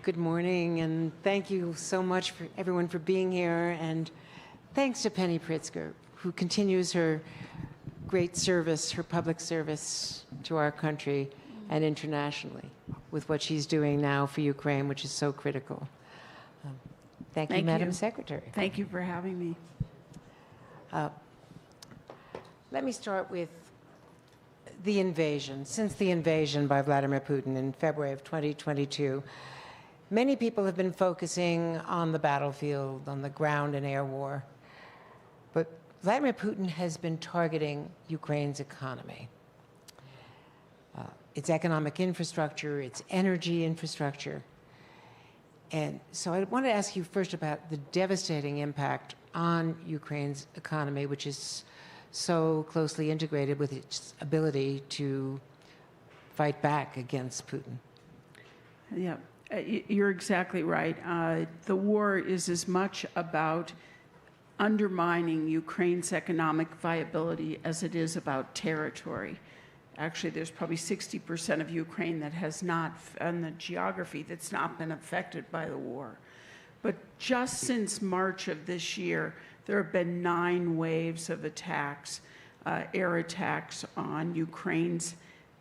Good morning, and thank you so much for everyone for being here, and thanks to Penny Pritzker, who continues her great service, her public service to our country and internationally with what she's doing now for Ukraine, which is so critical. Thank you, Madam Secretary. Thank you for having me. Let me start with the invasion. Since the invasion by Vladimir Putin in February of 2022, many people have been focusing on the battlefield, on the ground and air war. But Vladimir Putin has been targeting Ukraine's economy, its economic infrastructure, its energy infrastructure. And so I want to ask you first about the devastating impact on Ukraine's economy, which is so closely integrated with its ability to fight back against Putin. Yeah, you're exactly right. The war is as much about undermining Ukraine's economic viability as it is about territory. Actually, there's probably 60% of Ukraine that has not, and the geography that's not been affected by the war. But just since March of this year, there have been 9 waves of attacks, air attacks on Ukraine's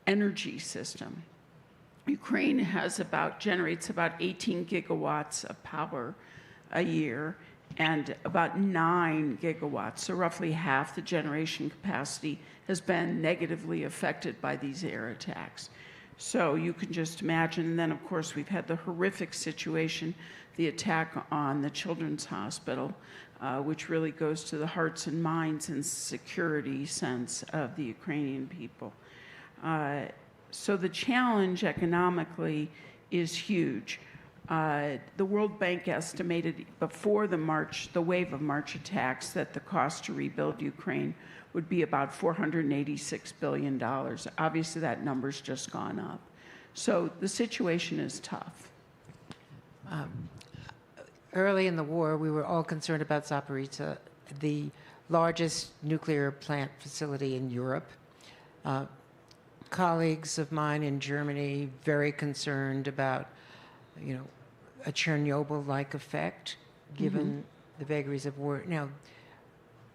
energy system. Ukraine generates about 18 gigawatts of power a year and about 9 gigawatts, so roughly half the generation capacity has been negatively affected by these air attacks. So you can just imagine, and then of course we've had the horrific situation, the attack on the Children's Hospital, which really goes to the hearts and minds and security sense of the Ukrainian people. So the challenge economically is huge. The World Bank estimated before the wave of March attacks that the cost to rebuild Ukraine would be about $486 billion. Obviously, that number's just gone up. So the situation is tough. Early in the war, we were all concerned about Zaporizhzhia, the largest nuclear plant facility in Europe. Colleagues of mine in Germany very concerned about, a Chernobyl-like effect, given the vagaries of war. Now,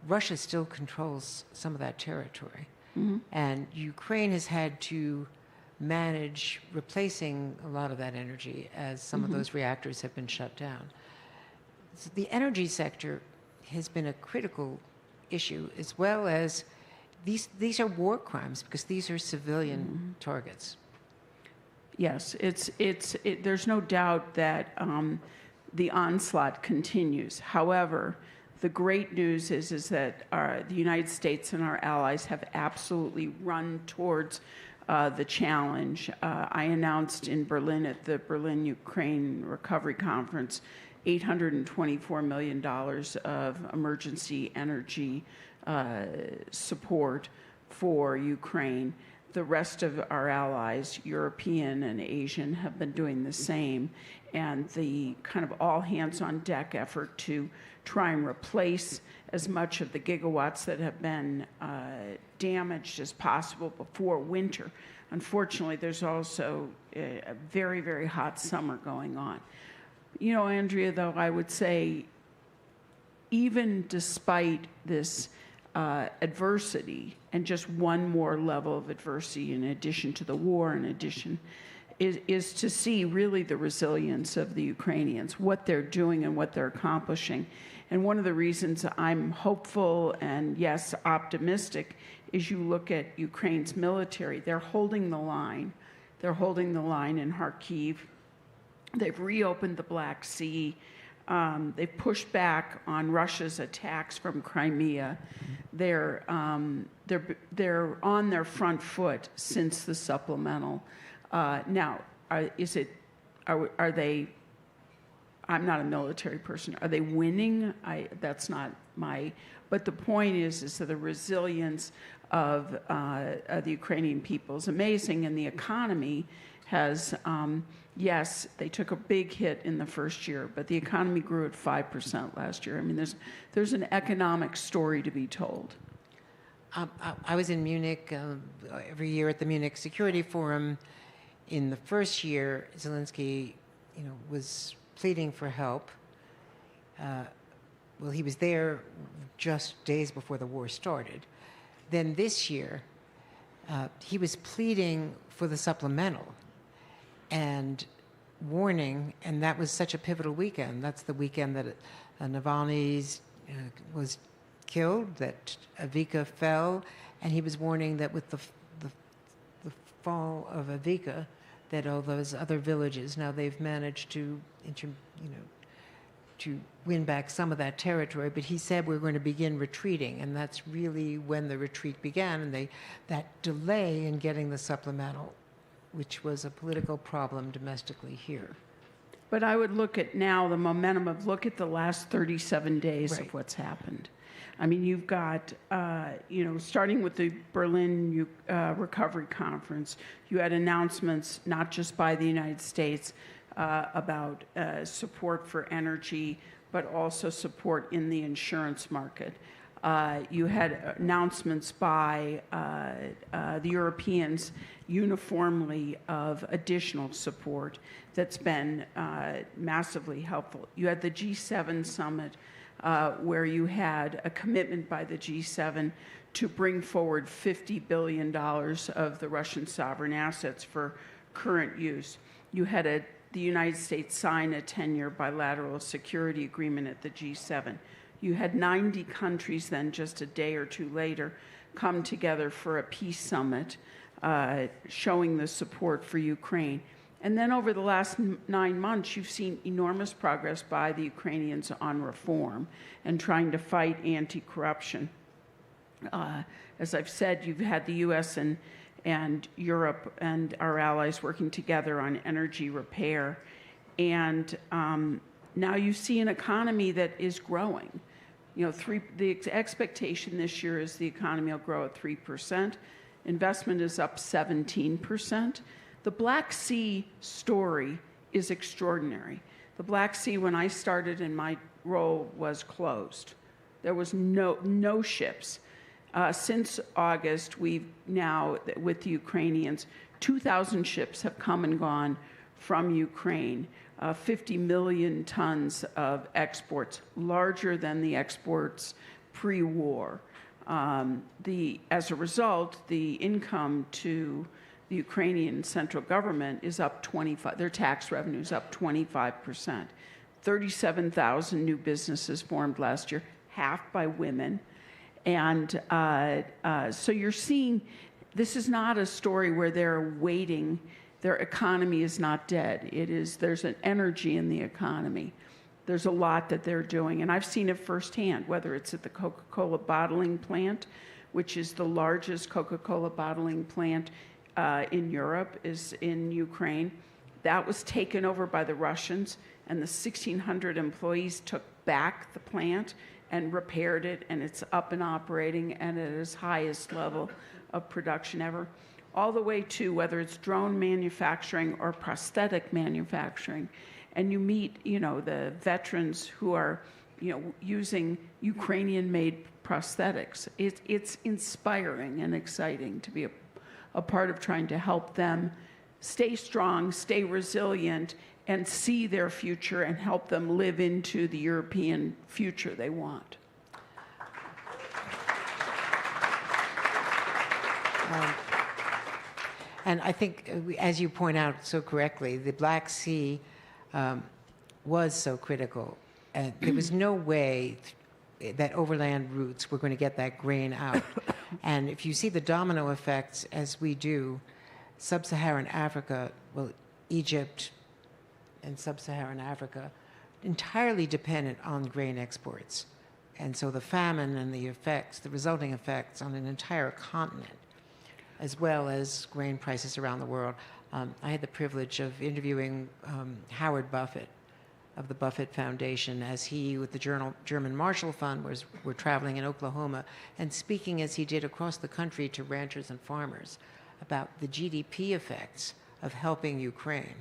Russia still controls some of that territory, and Ukraine has had to manage replacing a lot of that energy as some of those reactors have been shut down. So the energy sector has been a critical issue, as well as these are war crimes because these are civilian targets. Yes, there's no doubt that the onslaught continues. However, the great news is that the United States and our allies have absolutely run towards the challenge. I announced in Berlin at the Berlin Ukraine Recovery Conference $824 million of emergency energy support for Ukraine. The rest of our allies, European and Asian, have been doing the same. And the kind of all-hands-on-deck effort to try and replace as much of the gigawatts that have been damaged as possible before winter. Unfortunately, there's also a very, very hot summer going on. Andrea, though, I would say, even despite this adversity, and just one more level of adversity in addition to the war, is to see really the resilience of the Ukrainians, what they're doing and what they're accomplishing. And one of the reasons I'm hopeful and, yes, optimistic is you look at Ukraine's military. They're holding the line. They're holding the line in Kharkiv. They've reopened the Black Sea. They've pushed back on Russia's attacks from Crimea. They're on their front foot since the supplemental. Now, are they? I'm not a military person. Are they winning? That's not my. But the point is that the resilience of the Ukrainian people is amazing, and the economy has. Yes, they took a big hit in the first year, but the economy grew at 5% last year. I mean, there's an economic story to be told. I was in Munich every year at the Munich Security Forum. In the first year, Zelensky, was pleading for help. Well, he was there just days before the war started. Then this year, he was pleading for the supplemental and warning, and that was such a pivotal weekend. That's the weekend that Navalny was killed, that Avika fell, and he was warning that with the fall of Avika, that all those other villages, now they've managed to win back some of that territory, but he said we're going to begin retreating, and that's really when the retreat began, and that delay in getting the supplemental, which was a political problem domestically here. But I would look at now the momentum of look at the last 37 days Right. of what's happened. I mean, you've got, starting with the Berlin Recovery Conference, you had announcements not just by the United States about support for energy, but also support in the insurance market. You had announcements by the Europeans uniformly of additional support that's been massively helpful. You had the G7 summit where you had a commitment by the G7 to bring forward $50 billion of the Russian sovereign assets for current use. You had the United States sign a 10-year bilateral security agreement at the G7. You had 90 countries then, just a day or two later, come together for a peace summit showing the support for Ukraine. And then over the last 9 months, you've seen enormous progress by the Ukrainians on reform and trying to fight anti-corruption. As I've said, you've had the U.S. and Europe and our allies working together on energy repair. And now you see an economy that is growing. The expectation this year is the economy will grow at 3%. Investment is up 17%. The Black Sea story is extraordinary. The Black Sea, when I started in my role, was closed. There was no ships. Since August, we've now, with the Ukrainians, 2,000 ships have come and gone from Ukraine. 50 million tons of exports, larger than the exports pre-war. As a result, the income to the Ukrainian central government is up 25%. Their tax revenue is up 25%. 37,000 new businesses formed last year, half by women. And so you're seeing, this is not a story where they're waiting. Their economy is not dead. There's an energy in the economy. There's a lot that they're doing. And I've seen it firsthand, whether it's at the Coca-Cola bottling plant, which is the largest Coca-Cola bottling plant in Europe, is in Ukraine. That was taken over by the Russians, and the 1,600 employees took back the plant and repaired it, and it's up and operating and at its highest level of production ever. All the way to whether it's drone manufacturing or prosthetic manufacturing. And you meet, the veterans who are, using Ukrainian-made prosthetics. It's inspiring and exciting to be a part of trying to help them stay strong, stay resilient, and see their future and help them live into the European future they want. And I think, as you point out so correctly, the Black Sea was so critical. And there was no way that overland routes were going to get that grain out. And if you see the domino effects, as we do, sub-Saharan Africa, well, Egypt and sub-Saharan Africa, entirely dependent on grain exports. And so the famine and the resulting effects on an entire continent, as well as grain prices around the world. I had the privilege of interviewing Howard Buffett of the Buffett Foundation as he, with the German Marshall Fund, were traveling in Oklahoma and speaking as he did across the country to ranchers and farmers about the GDP effects of helping Ukraine.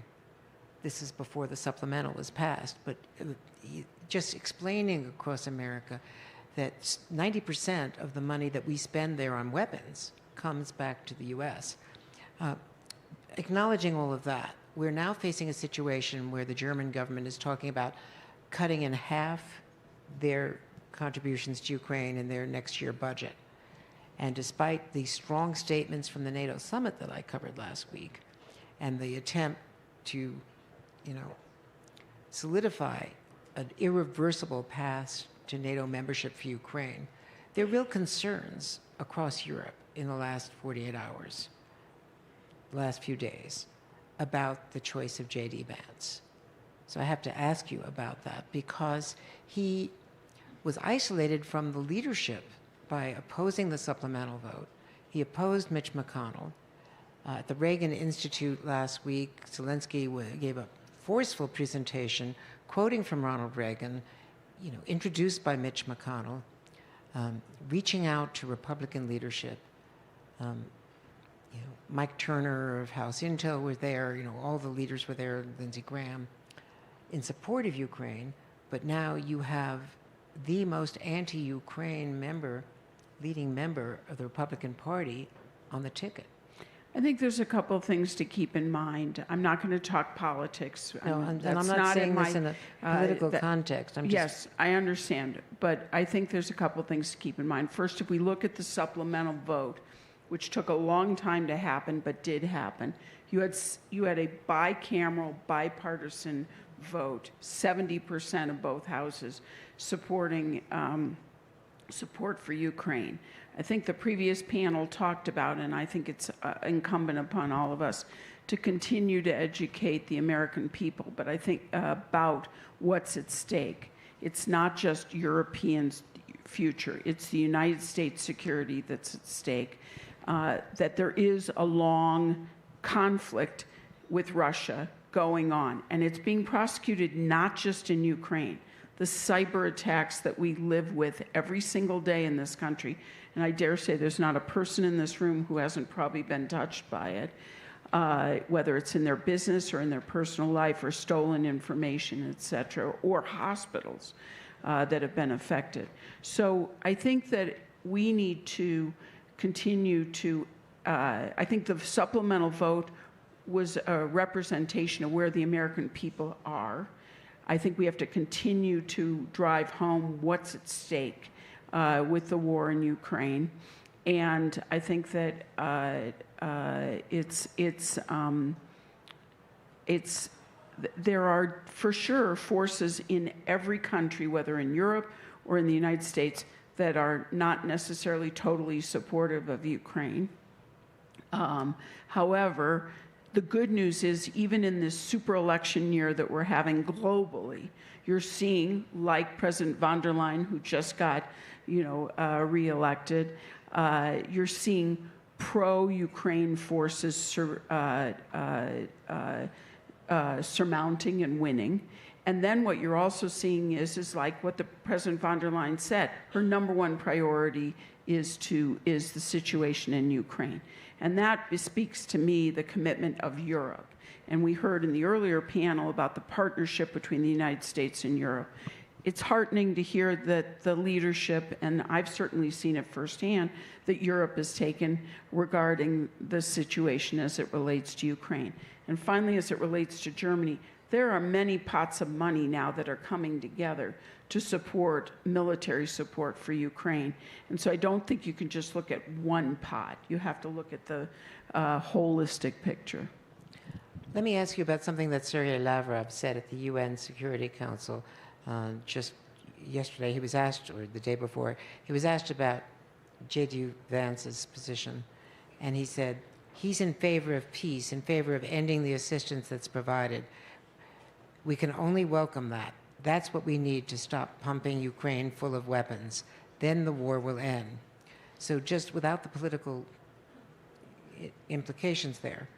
This is before the supplemental was passed, but just explaining across America that 90% of the money that we spend there on weapons comes back to the U.S. Acknowledging all of that, we're now facing a situation where the German government is talking about cutting in half their contributions to Ukraine in their next year budget. And despite the strong statements from the NATO summit that I covered last week, and the attempt to, solidify an irreversible path to NATO membership for Ukraine, there are real concerns across Europe in the last 48 hours, the last few days, about the choice of J.D. Vance. So I have to ask you about that, because he was isolated from the leadership by opposing the supplemental vote. He opposed Mitch McConnell. At the Reagan Institute last week, Zelensky gave a forceful presentation quoting from Ronald Reagan, introduced by Mitch McConnell, reaching out to Republican leadership. Mike Turner of House Intel were there, all the leaders were there, Lindsey Graham, in support of Ukraine. But now you have the most anti-Ukraine leading member of the Republican Party on the ticket. I think there's a couple of things to keep in mind. I'm not going to talk politics. No, and I'm not saying this in a political context. Yes, I understand. But I think there's a couple of things to keep in mind. First, if we look at the supplemental vote, which took a long time to happen but did happen, you had a bicameral, bipartisan vote, 70% of both houses supporting support for Ukraine. I think the previous panel talked about, and I think it's incumbent upon all of us to continue to educate the American people, but I think about what's at stake. It's not just Europeans' future, it's the United States security that's at stake. That there is a long conflict with Russia going on, and it's being prosecuted not just in Ukraine. The cyber attacks that we live with every single day in this country, and I dare say there's not a person in this room who hasn't probably been touched by it, whether it's in their business or in their personal life or stolen information, et cetera, or hospitals that have been affected. So I think that we need to continue to, I think the supplemental vote was a representation of where the American people are. I think we have to continue to drive home what's at stake with the war in Ukraine. And I think that there are for sure forces in every country, whether in Europe or in the United States, that are not necessarily totally supportive of Ukraine. However, the good news is, even in this super election year that we're having globally, you're seeing, like President von der Leyen, who just got, reelected, you're seeing pro-Ukraine forces surmounting and winning. And then what you're also seeing is like what the President von der Leyen said. Her number one priority is the situation in Ukraine. And that speaks to me the commitment of Europe. And we heard in the earlier panel about the partnership between the United States and Europe. It's heartening to hear that the leadership, and I've certainly seen it firsthand, that Europe has taken regarding the situation as it relates to Ukraine. And finally, as it relates to Germany, there are many pots of money now that are coming together to support military support for Ukraine. And so I don't think you can just look at one pot. You have to look at the holistic picture. Let me ask you about something that Sergei Lavrov said at the UN Security Council just yesterday. He was asked, or the day before, he was asked about J.D. Vance's position. And he said, he's in favor of peace, in favor of ending the assistance that's provided. We can only welcome that. That's what we need to stop pumping Ukraine full of weapons. Then the war will end. So just without the political implications there,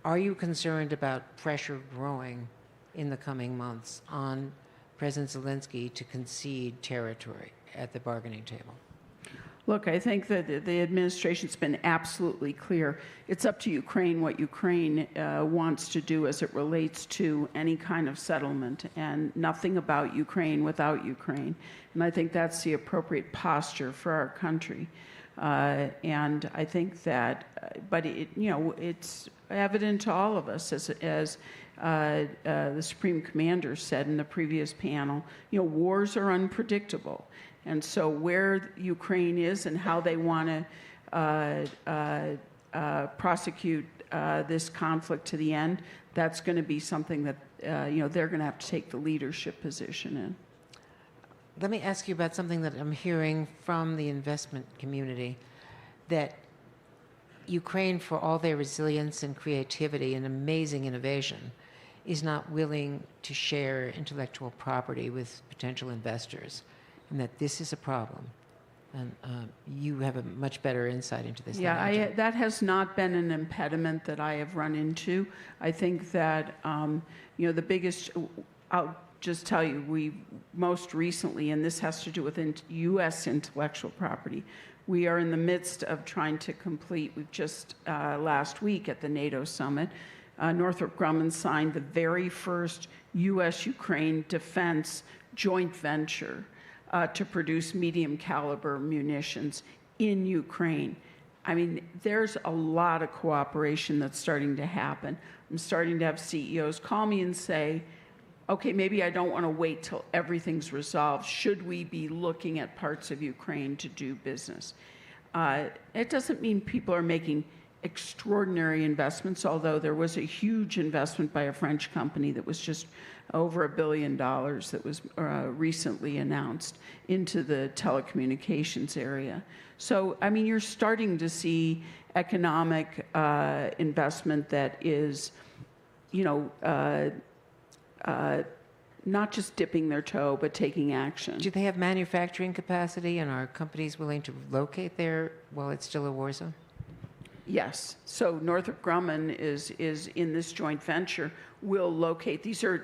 are you concerned about pressure growing in the coming months on President Zelensky to concede territory at the bargaining table? Look, I think that the administration's been absolutely clear. It's up to Ukraine what Ukraine wants to do as it relates to any kind of settlement, and nothing about Ukraine without Ukraine. And I think that's the appropriate posture for our country. And I think that, but it's evident to all of us, as the Supreme Commander said in the previous panel, wars are unpredictable. And so where Ukraine is and how they want to prosecute this conflict to the end, that's going to be something that they're going to have to take the leadership position in. Let me ask you about something that I'm hearing from the investment community, that Ukraine, for all their resilience and creativity and amazing innovation, is not willing to share intellectual property with potential investors, and that this is a problem. And you have a much better insight into this. Yeah, that has not been an impediment that I have run into. I think that, the biggest, I'll just tell you, we most recently, and this has to do with U.S. intellectual property, we are in the midst of trying to complete, we've just last week at the NATO summit, Northrop Grumman signed the very first U.S.-Ukraine defense joint venture to produce medium caliber munitions in Ukraine. I mean, there's a lot of cooperation that's starting to happen. I'm starting to have CEOs call me and say, okay, maybe I don't want to wait till everything's resolved. Should we be looking at parts of Ukraine to do business? It doesn't mean people are making extraordinary investments, although there was a huge investment by a French company that was just over $1 billion that was recently announced into the telecommunications area. So, I mean, you're starting to see economic investment that is, not just dipping their toe, but taking action. Do they have manufacturing capacity, and are companies willing to locate there while it's still a war zone? Yes. So Northrop Grumman is in this joint venture. Will locate, these are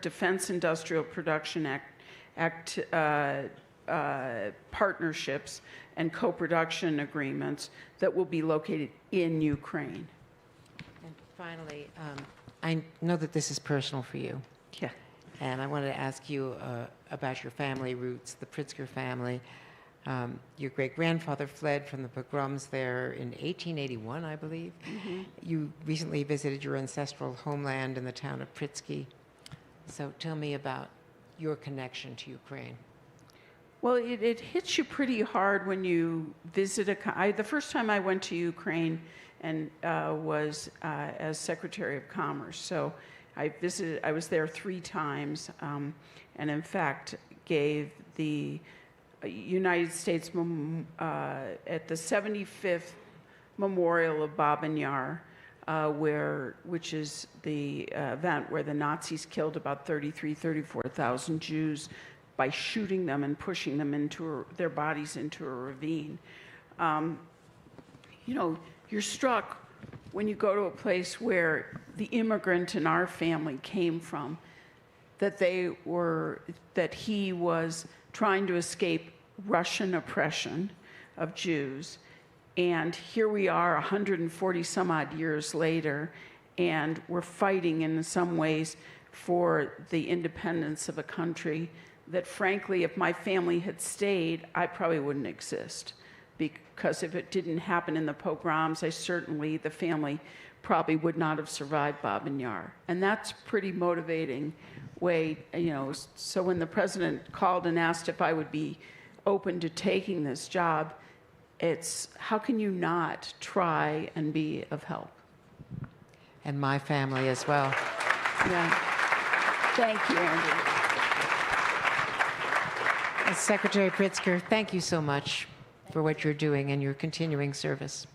Defense Industrial Production Act partnerships and co-production agreements that will be located in Ukraine. And finally, I know that this is personal for you. Yeah. And I wanted to ask you about your family roots, the Pritzker family. Your great-grandfather fled from the pogroms there in 1881, I believe. Mm-hmm. You recently visited your ancestral homeland in the town of Pritzker. So tell me about your connection to Ukraine. Well, it hits you pretty hard when you visit the first time I went to Ukraine and was as Secretary of Commerce. So I was there 3 times, and in fact gave the United States at the 75th memorial of Babin Yar, which is the event where the Nazis killed about 34,000 Jews by shooting them and pushing them into their bodies into a ravine. You're struck when you go to a place where the immigrant in our family came from, that he was trying to escape Russian oppression of Jews. And here we are 140 some odd years later, and we're fighting in some ways for the independence of a country that, frankly, if my family had stayed, I probably wouldn't exist. Because if it didn't happen in the pogroms, the family probably would not have survived Babin Yar. And that's pretty motivating way, so when the president called and asked if I would be open to taking this job, it's how can you not try and be of help? And my family as well. Yeah. Thank you, Andrea. Secretary Pritzker, thank you so much for what you're doing and your continuing service.